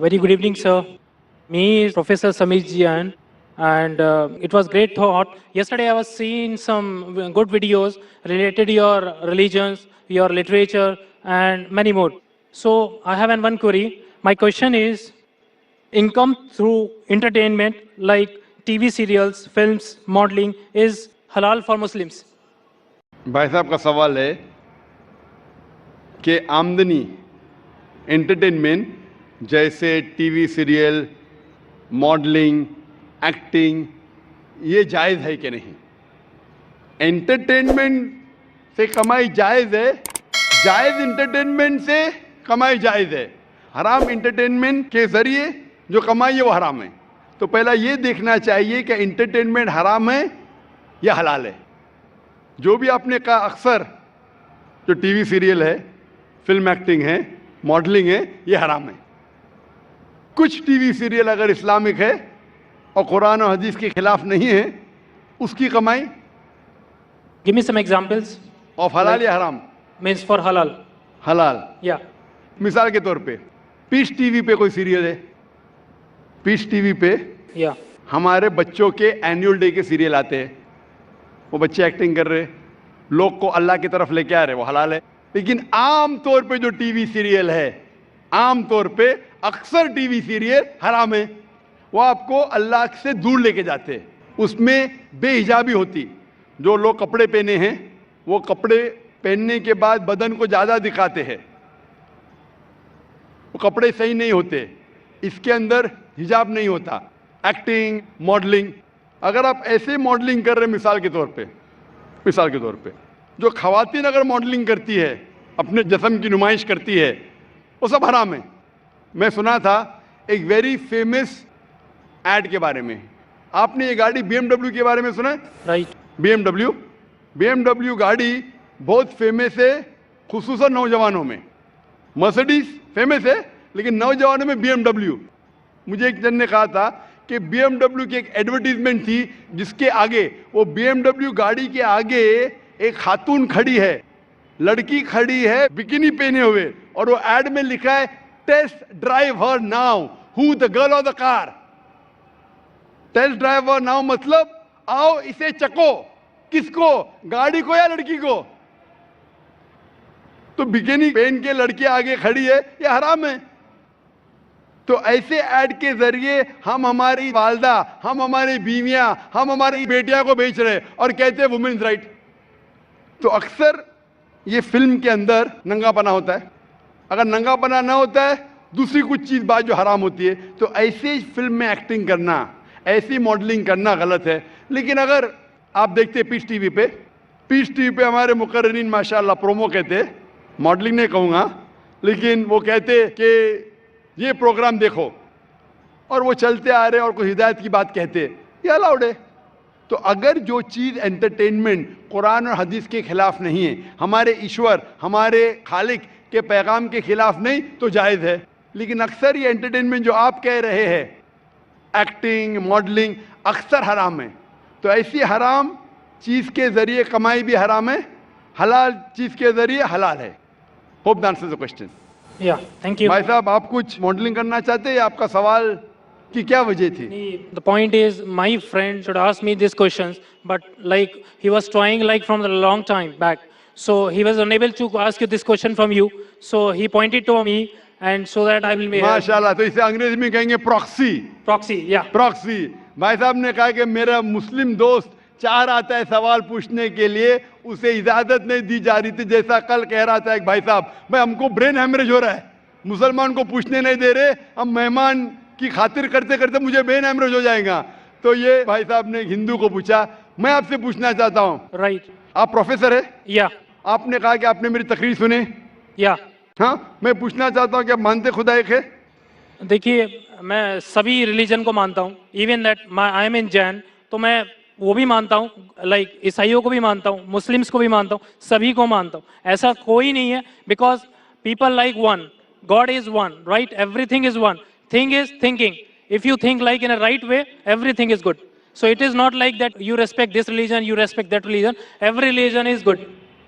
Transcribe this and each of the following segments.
Very good evening, sir. Me is Professor Samir Jian, and it was great thought. Yesterday I was seeing some good videos related to your religions, your literature, and many more. So I have one query. My question is, income through entertainment like TV serials, films, modeling is halal for Muslims? भाई साहब का सवाल है कि आमदनी entertainment जैसे TV serial, modelling, acting, ये जायज़ है कि नहीं? एंटरटेनमेंट से कमाई जायज़ है, जायज़ एंटरटेनमेंट से कमाई जायज़ है। हराम एंटरटेनमेंट के ज़रिए जो कमाई है वो हराम है। तो पहला ये देखना चाहिए कि एंटरटेनमेंट हराम है या हलाल है। जो भी आपने कहा, अक्सर जो टीवी सीरियल है, फिल्म एक्टिंग है, मॉडलिंग है, ये हराम है। कुछ टीवी सीरियल अगर इस्लामिक है और कुरान और हदीस के खिलाफ नहीं है, उसकी कमाई Give me some examples. Of हलाल या हराम? Means for halal. हलाल। Yeah. मिसाल के तौर पे पीस टीवी पे कोई सीरियल है, पीस टीवी पे Yeah. हमारे बच्चों के एनुअल डे के सीरियल आते हैं। वो बच्चे एक्टिंग कर रहे, लोग को अल्लाह की तरफ लेके आ रहे, वो हलाल है। लेकिन आम तौर पे जो टीवी सीरियल है, आम तौर पे अक्सर टीवी सीरियल हराम है। वो आपको अल्लाह से दूर लेके जाते हैं। उसमें बेहिजाबी होती, जो लोग कपड़े पहने हैं वो कपड़े पहनने के बाद बदन को ज़्यादा दिखाते हैं, वो कपड़े सही नहीं होते, इसके अंदर हिजाब नहीं होता। एक्टिंग, मॉडलिंग, अगर आप ऐसे मॉडलिंग कर रहे, मिसाल के तौर पे जो खवातीन अगर मॉडलिंग करती है, अपने जिस्म की नुमाइश करती है, वो सब हराम है। मैं सुना था एक वेरी फेमस एड के बारे में। आपने ये गाड़ी BMW के बारे में सुना है? Right. BMW गाड़ी बहुत फेमस है, खुसूसन नौजवानों में। मर्सिडीज फेमस है, लेकिन नौजवानों में BMW। मुझे एक जन ने कहा था कि BMW की एक एडवर्टीजमेंट थी जिसके आगे, वो BMW गाड़ी के आगे एक खातून खड़ी है, लड़की खड़ी है बिकिनी पहने हुए, और वो एड में लिखा है test drive her now, who the girl of the car. Test drive her now मतलब आओ इसे चको। किसको? गाड़ी को या लड़की को? तो बिकिनी पहन के लड़की आगे खड़ी है, ये हराम है। तो ऐसे ऐड के जरिए हम हमारी वालदा, हम हमारी बीवियां, हम हमारी बेटियां को बेच रहे और कहते हैं वुमेन्स राइट। तो अक्सर ये फिल्म के अंदर नंगापना होता है। अगर नंगापना ना होता है, दूसरी कुछ चीज़ बात जो हराम होती है, तो ऐसे फिल्म में एक्टिंग करना, ऐसी मॉडलिंग करना गलत है। लेकिन अगर आप देखते पीस टीवी पे हमारे मुकर्रिरीन माशाल्लाह प्रोमो कहते, मॉडलिंग नहीं कहूँगा, लेकिन वो कहते कि ये प्रोग्राम देखो, और वो चलते आ रहे और कोई हिदायत की बात कहते, ये अलाउड है। तो अगर जो चीज़ एंटरटेनमेंट कुरान और हदीस के खिलाफ नहीं है, हमारे ईश्वर, हमारे खालिक के पैगाम के खिलाफ नहीं, तो जायज़ है। लेकिन अक्सर ये एंटरटेनमेंट जो आप कह रहे हैं, एक्टिंग, मॉडलिंग, अक्सर हराम है। तो ऐसी हराम चीज़ के ज़रिए कमाई भी हराम है, हलाल चीज़ के ज़रिए हलाल है। Hope that answers the question. Yeah. Thank you. भाई साहब, आप कुछ मॉडलिंग करना चाहते हैं? आपका सवाल की क्या वजह थी? The point is, my friend should ask me these questions, but like he was trying like from a long time back, so he was unable to ask you this question from you. So he pointed to me, and so that I will be माशाल्लाह। तो इसे अंग्रेजी में कहेंगे proxy. proxy. Yeah. Proxy. भाई साहब ने कहा कि मेरा मुस्लिम दोस्त चाह रहा था सवाल पूछने के लिए, उसे इजाजत नहीं दी जा रही थी। जैसा कल कह रहा था एक भाई साहब, भाई हमको ब्रेन हैमरेज हो रहा है, मुसलमान को पूछने नहीं दे रहे, हम मेहमान की खातिर करते करते मुझे ब्रेन हैमरेज हो जाएगा। तो ये भाई साहब ने हिंदू को पूछा। मैं आपसे पूछना चाहता हूँ, Right. आप प्रोफेसर है? Yeah. आपने कहा कि आपने मेरी तकरीर सुने। Yeah. हाँ, मैं पूछना चाहता हूँ कि आप मानते खुदा एक है? देखिए, मैं सभी रिलीजन को मानता हूँ, इवन दैट आई एम इन जैन, तो मैं वो भी मानता हूँ, लाइक ईसाइयों को भी मानता हूँ, मुस्लिम्स को भी मानता हूँ, सभी को मानता हूँ। ऐसा कोई नहीं है, because people like one, God is one, right? Everything is one, thing is thinking. If you think like in a right way, everything is good. So it is not like that you respect this religion, you respect that religion, every religion is good.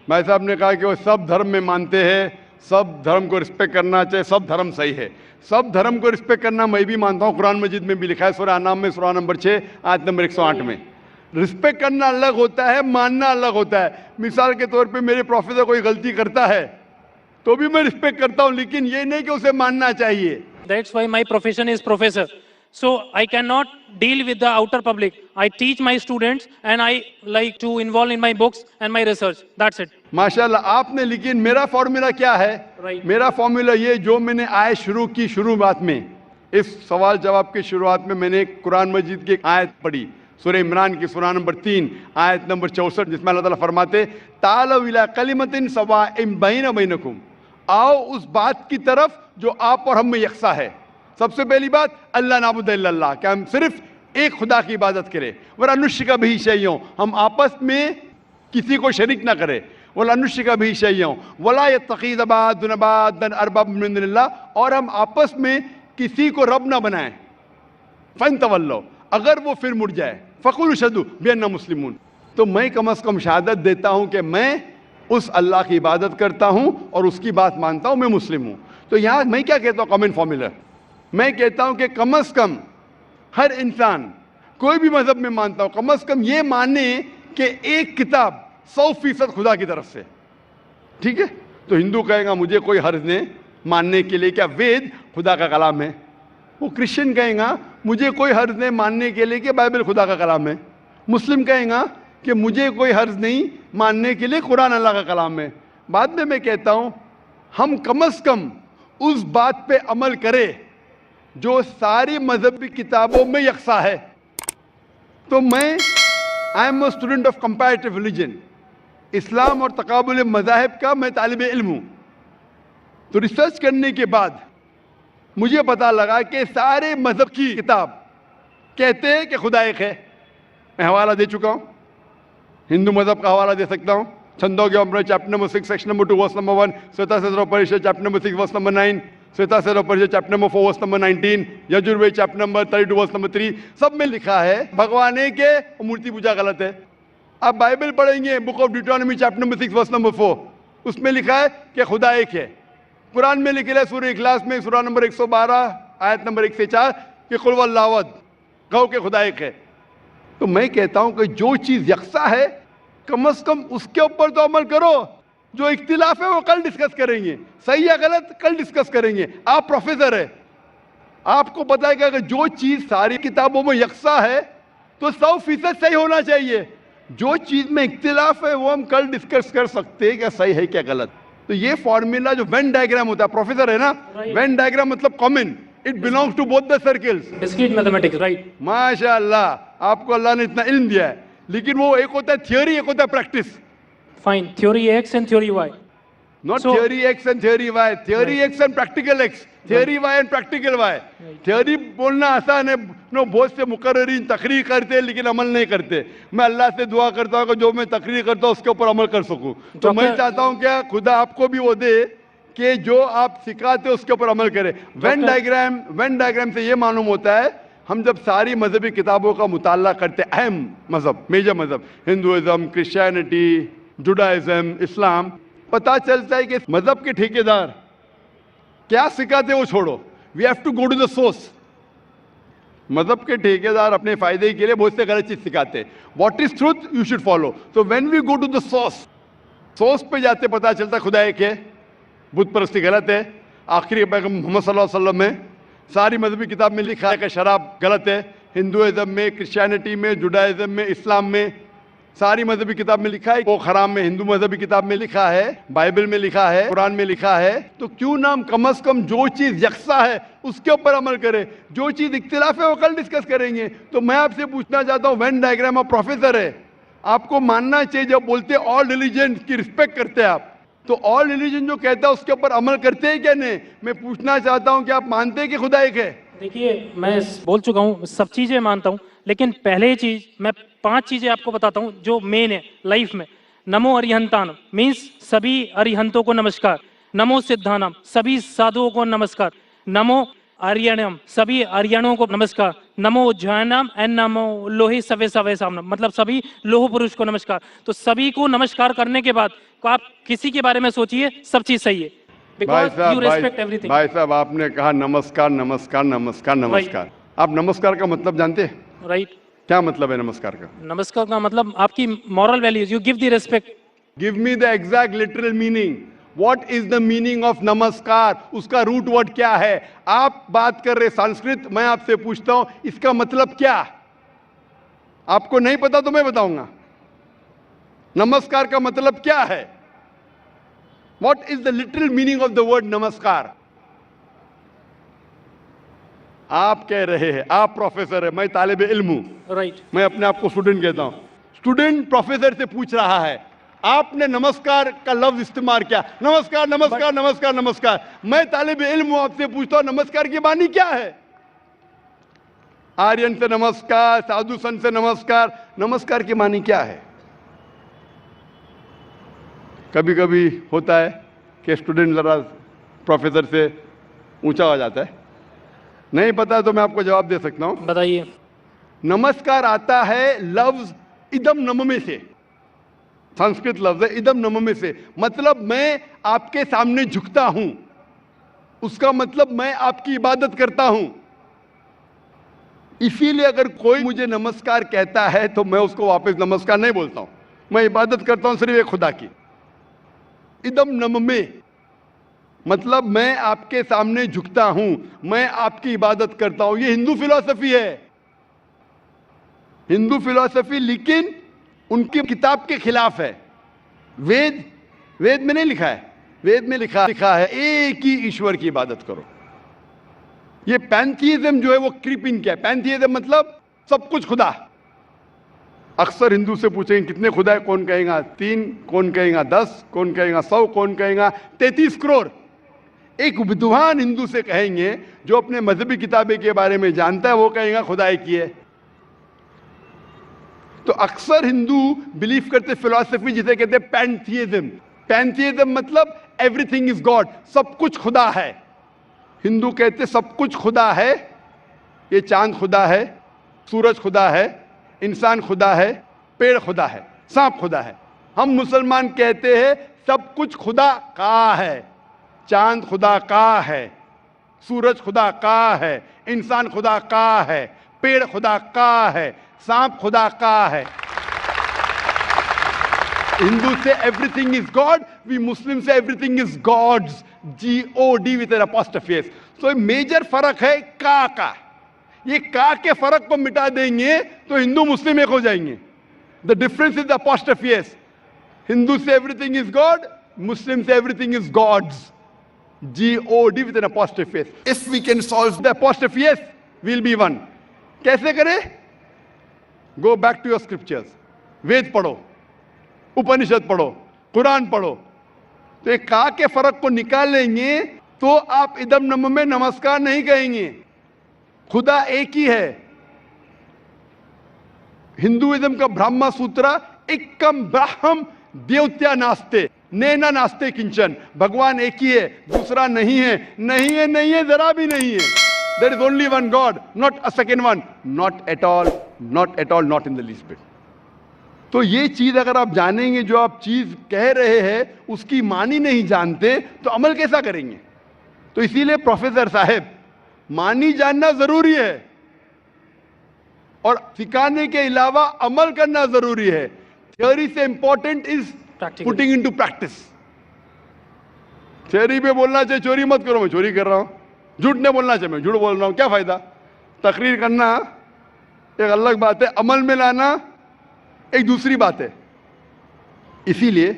भाई साहब ने कहा कि वो सब धर्म में मानते हैं, सब धर्म को रिस्पेक्ट करना चाहिए, सब धर्म सही है। सब धर्म को रिस्पेक्ट करना मैं भी मानता हूँ, कुरान मजीद में भी लिखा है, सूरह अनाम में सूरह नंबर 6 आयत नंबर 108 में। रिस्पेक्ट करना अलग होता है, मानना अलग होता है। मिसाल के तौर पे मेरे प्रोफेसर कोई गलती करता है तो भी मैं रिस्पेक्ट करता हूँ, लेकिन ये नहीं कि उसे मानना चाहिए। That's why my profession is professor. So I cannot deal with the outer public. I teach my students and I like to involve in my books and my research. That's it. माशाल्लाह आपने, लेकिन मेरा formula क्या है? Right. मेरा formula ये, जो मैंने आयत शुरू की शुरुआत में, इस सवाल जवाब की शुरुआत में मैंने कुरान मजीद की एक आयत पढ़ी, सूरह इमरान की सूरह नंबर 3 आयत नंबर 64, जिसमें अल्लाह ताला फरमाते तालौ इला कलिमतिन सवाइम बैना बैनकुम, आओ उस बात की तरफ जो आप और हम में यकसा है। सबसे पहली बात अल्लाह नाबुद इल्लल्लाह, कि हम सिर्फ एक खुदा की इबादत करें। वला नुश्रिका बिही शैय्यन, हम आपस में किसी को शरीक ना करें। वला नुश्रिका बिही शैय्यन वला यत्तखिज़ बादुना बादन अरबाब मिन दुनिल्लाह, और हम आपस में किसी को रब ना बनाएं। फन्तवल्लो, अगर वो फिर मुड़ जाए, फ़कुलू शहदू बिअन्ना मुस्लिमून, तो मैं कम अज़ कम शहादत देता हूँ कि मैं उस अल्लाह की इबादत करता हूँ और उसकी बात मानता हूँ, मैं मुस्लिम हूँ। तो यहाँ मैं क्या कहता हूँ, कॉमन फॉर्मूला, मैं कहता हूँ कि कम अज़ कम हर इंसान कोई भी मजहब में मानता हूँ, कम अज़ कम ये माने कि एक किताब 100% खुदा की तरफ से, ठीक है। तो हिंदू कहेगा मुझे कोई हर्ज नहीं मानने के लिए, क्या वेद खुदा का कलाम है। वो क्रिश्चियन कहेगा मुझे कोई हर्ज नहीं मानने के लिए कि बाइबल खुदा का कलाम है। मुस्लिम कहेगा कि मुझे कोई हर्ज नहीं मानने के लिए कुरान अल्लाह का कलाम है। बाद में मैं कहता हूँ हम कम से कम उस बात पे अमल करें जो सारी मजहबी किताबों में यकसा है। तो मैं I am a student of comparative religion, Islam और तकाबुल मज़ाहिब का मैं तालिब इल्म हूँ। तो रिसर्च करने के बाद मुझे पता लगा कि सारे मजहब की किताब कहते हैं कि खुदा एक है। मैं हवाला दे चुका हूँ, हिंदू मजहब का हवाला दे सकता हूँ, छंदोग्य अमृत chapter number 6 section number 2 verse number 1, Shvetashvataropanishad chapter number 6 verse number 9, Shvetashvataropanishad chapter number 4 verse number 19, Yajurveda chapter number 32 verse number 3, सब में लिखा है भगवान एक है और मूर्ति पूजा गलत है। आप बाइबल पढ़ेंगे book of Deuteronomy chapter number 6 verse number 4, उसमें लिखा है कि खुदा एक है। कुरान में लिखा है सूरह इखलास में सूरह नंबर 112 आयत नंबर 1 से 4 कि कुल वल्लाहु अहद, कहो कि खुदा एक है। तो मैं कहता हूं कि जो चीज यकसा है कम से कम उसके ऊपर तो अमल करो। जो इख्तिलाफ है वो कल डिस्कस करेंगे, सही या गलत कल डिस्कस करेंगे। आप प्रोफेसर है, आपको पता है कि अगर जो चीज सारी किताबों में यकसा है तो 100% सही होना चाहिए। जो चीज में इख्तिलाफ है वो हम कल डिस्कस कर सकते हैं क्या सही है क्या गलत। तो ये फॉर्मूला जो वेन डायग्राम होता है, प्रोफेसर है ना, वेन डायग्राम मतलब common, it belongs to both the circles. Discrete mathematics, right. माशाअल्लाह, आपको अल्लाह ने इतना इल्म दिया है, लेकिन वो एक होता है थियोरी, एक होता है practice. Fine, theory X and theory Y, not theory X and theory Y, theory X and practical X, theory Y and practical Y. Theory बोलना आसान है, नो बहुत से मुकर्रिरीन तकरीर करते हैं लेकिन अमल नहीं करते। मैं अल्लाह से दुआ करता हूँ कि जो मैं तकरीर करता हूँ उसके ऊपर अमल कर सकूँ। तो मैं चाहता हूँ क्या खुदा आपको भी वो दे कि जो आप सिखाते हो उसके ऊपर अमल करें। वेन डायग्राम से ये मालूम होता है हम जब सारी मजहबी किताबों का मुताला करते, अहम मजहब, मेजर मजहब, हिंदुइज्म, क्रिश्चियनिटी, जुडाइज्म, इस्लाम, पता चलता है कि मजहब के ठेकेदार क्या सिखाते वो छोड़ो, we have to go to the source. मजहब के ठेकेदार अपने फायदे के लिए बहुत से गलत चीज सिखाते हैं। What is truth you should follow. तो when we go to the source पे जाते पता चलता खुदा एक है, बुत परस्ती गलत है। आखिरी पैगंबर मोहम्मद सल्लल्लाहु अलैहि वसल्लम में सारी मजहबी किताब में लिखा है कि शराब गलत है। हिंदुइज्म में, क्रिश्चियनिटी में, जुडाइज्म में, इस्लाम में, सारी मजहबी किताब में लिखा है। वो हराम में हिंदू मजहबी किताब में लिखा है, बाइबल में लिखा है, कुरान में लिखा है। तो क्यों ना हम कम से कम जो चीज यकसा है उसके ऊपर अमल करें, जो चीज इख्तिलाफ है वो कल डिस्कस करेंगे। तो मैं आपसे पूछना चाहता हूँ, वेन डायग्राम आप प्रोफेसर है, आपको मानना चाहिए जब बोलते हैं ऑल रिलीजन की रिस्पेक्ट करते हैं आप, तो ऑल रिलीजन जो कहता है उसके ऊपर अमल करते हैं क्या नहीं। मैं पूछना चाहता हूँ कि आप मानते हैं कि खुदा एक है। देखिए मैं बोल चुका हूँ, सब चीजें मानता हूँ, लेकिन पहले चीज मैं 5 चीजें आपको बताता हूँ जो मेन है लाइफ में। नमो अरिहंतानम मीन्स सभी अरिहंतों को नमस्कार। नमो सिद्धानम सभी साधुओं को नमस्कार। नमो आर्यणम सभी आर्यणों को नमस्कार। नमो उज्जैनम एंड नमो लोहे सवे सवे सामनम मतलब सभी लोह पुरुष को नमस्कार। तो सभी को नमस्कार करने के बाद आप किसी के बारे में सोचिए, सब चीज सही है। because you respect everything. भाई साहब, आपने कहा नमस्कार नमस्कार नमस्कार नमस्कार। आप नमस्कार का मतलब जानते हैं? Right. क्या मतलब है नमस्कार का? नमस्कार का मतलब आपकी moral values. You give the respect. Give me the exact literal meaning. What is the meaning of नमस्कार? उसका रूट वर्ड क्या है? आप बात कर रहे संस्कृत, मैं आपसे पूछता हूं इसका मतलब क्या? आपको नहीं पता तो मैं बताऊंगा। नमस्कार का मतलब क्या है? What is the literal meaning of the word नमस्कार? आप कह रहे हैं, आप प्रोफेसर है, मैं तालिब इल्म हूं। Right. मैं अपने आप को स्टूडेंट कहता हूं। स्टूडेंट प्रोफेसर से पूछ रहा है, आपने नमस्कार का लफ्ज इस्तेमाल किया, नमस्कार नमस्कार नमस्कार नमस्कार। मैं तालिब इल्म हूं, आपसे पूछता हूं नमस्कार की मानी क्या है? आर्यन से नमस्कार, साधु संत से नमस्कार, नमस्कार की मानी क्या है? कभी कभी होता है कि स्टूडेंट जरा प्रोफेसर से ऊंचा हो जाता है, नहीं पता तो मैं आपको जवाब दे सकता हूं। बताइए। नमस्कार आता है लफ्ज इदम नममे से, संस्कृत लफ्ज है इदम नममे से, मतलब मैं आपके सामने झुकता हूं, उसका मतलब मैं आपकी इबादत करता हूं। इसीलिए अगर कोई मुझे नमस्कार कहता है तो मैं उसको वापस नमस्कार नहीं बोलता हूं, मैं इबादत करता हूं सिर्फ एक खुदा की। इदम नममे मतलब मैं आपके सामने झुकता हूं, मैं आपकी इबादत करता हूं। ये हिंदू फिलॉसफी है, हिंदू फिलॉसफी, लेकिन उनकी किताब के खिलाफ है। वेद में नहीं लिखा है, वेद में लिखा है एक ही ईश्वर की इबादत करो। ये पैंथीइज्म जो है वो क्रीप इन किया। पैंथीइज्म मतलब सब कुछ खुदा। अक्सर हिंदू से पूछेंगे कितने खुदा है, कौन कहेगा 3, कौन कहेगा 10, कौन कहेगा 100, कौन कहेगा 33 करोड़। एक विद्वान हिंदू से कहेंगे जो अपने मजहबी किताबें के बारे में जानता है, वो कहेगा खुदा एक ही है। तो अक्सर हिंदू बिलीव करते फिलॉसफी जिसे कहते हैं पैंथीइज्म। पैंथीइज्म मतलब एवरीथिंग इज गॉड, सब कुछ खुदा है। हिंदू कहते सब कुछ खुदा है, ये चांद खुदा है, सूरज खुदा है, इंसान खुदा है, पेड़ खुदा है, सांप खुदा है। हम मुसलमान कहते हैं सब कुछ खुदा का है, चांद खुदा का है, सूरज खुदा का है, इंसान खुदा का है, पेड़ खुदा का है, सांप खुदा का है। हिंदू से everything is God, we Muslim से everything is God's, GOD with an apostrophe S. तो मेजर फर्क है का। ये का के फर्क को मिटा देंगे तो हिंदू मुस्लिम एक हो जाएंगे। The difference is the apostrophe S. Hindu से एवरीथिंग इज गॉड, मुस्लिम से everything is God's, GOD with an apostrophe S. If we can solve the apostrophe S, we'll be one. कैसे करें? Go back to your scriptures. वेद पढ़ो, उपनिषद पढ़ो, कुरान पढ़ो, तो एक का के फर्क को निकालेंगे तो आप इदम नम में नमस्कार नहीं कहेंगे। खुदा एक ही है। हिंदुइज्म का ब्रह्मा सूत्र एकम ब्रह्म देवत्या नास्ते नैना नास्ते किंचन, भगवान एक ही है, दूसरा नहीं है, नहीं है, नहीं है, जरा भी नहीं है। There is only one God, not a second one, not at all, not at all, not in the least bit. तो ये चीज अगर आप जानेंगे, जो आप चीज कह रहे हैं उसकी मानी नहीं जानते तो अमल कैसा करेंगे? तो इसीलिए प्रोफेसर साहब, मानी जानना जरूरी है और सिखाने के अलावा अमल करना जरूरी है। थ्योरी से important is putting into practice. Theory पे बोलना चाहिए चोरी मत करो, मैं चोरी कर रहा हूं, झूठ नहीं बोलना चाहिए, मैं झूठ बोल रहा हूं, क्या फायदा? तकरीर करना एक अलग बात है, अमल में लाना एक दूसरी बात है। इसीलिए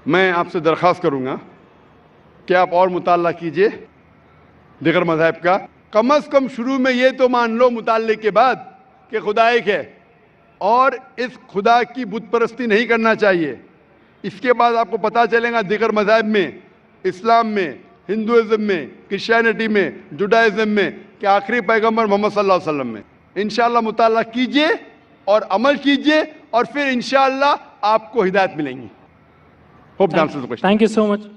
मैं आपसे दरख्वास्त करूंगा कि आप और मुताला कीजिए दिगर मज़हब का। कम से कम शुरू में ये तो मान लो मुताले के बाद कि खुदा एक है और इस खुदा की बुत परस्ती नहीं करना चाहिए। इसके बाद आपको पता चलेगा दिगर मज़हब में, इस्लाम में, हिंदुइज्म में, क्रिश्चियनिटी में, जुडाइज्म में कि आखिरी पैगंबर मोहम्मद सल्लल्लाहु अलैहि वसल्लम में। इंशाअल्लाह मुताला कीजिए और अमल कीजिए और फिर इंशाअल्लाह आपको हिदायत मिलेंगी। Hope the answer the question. Thank you so much.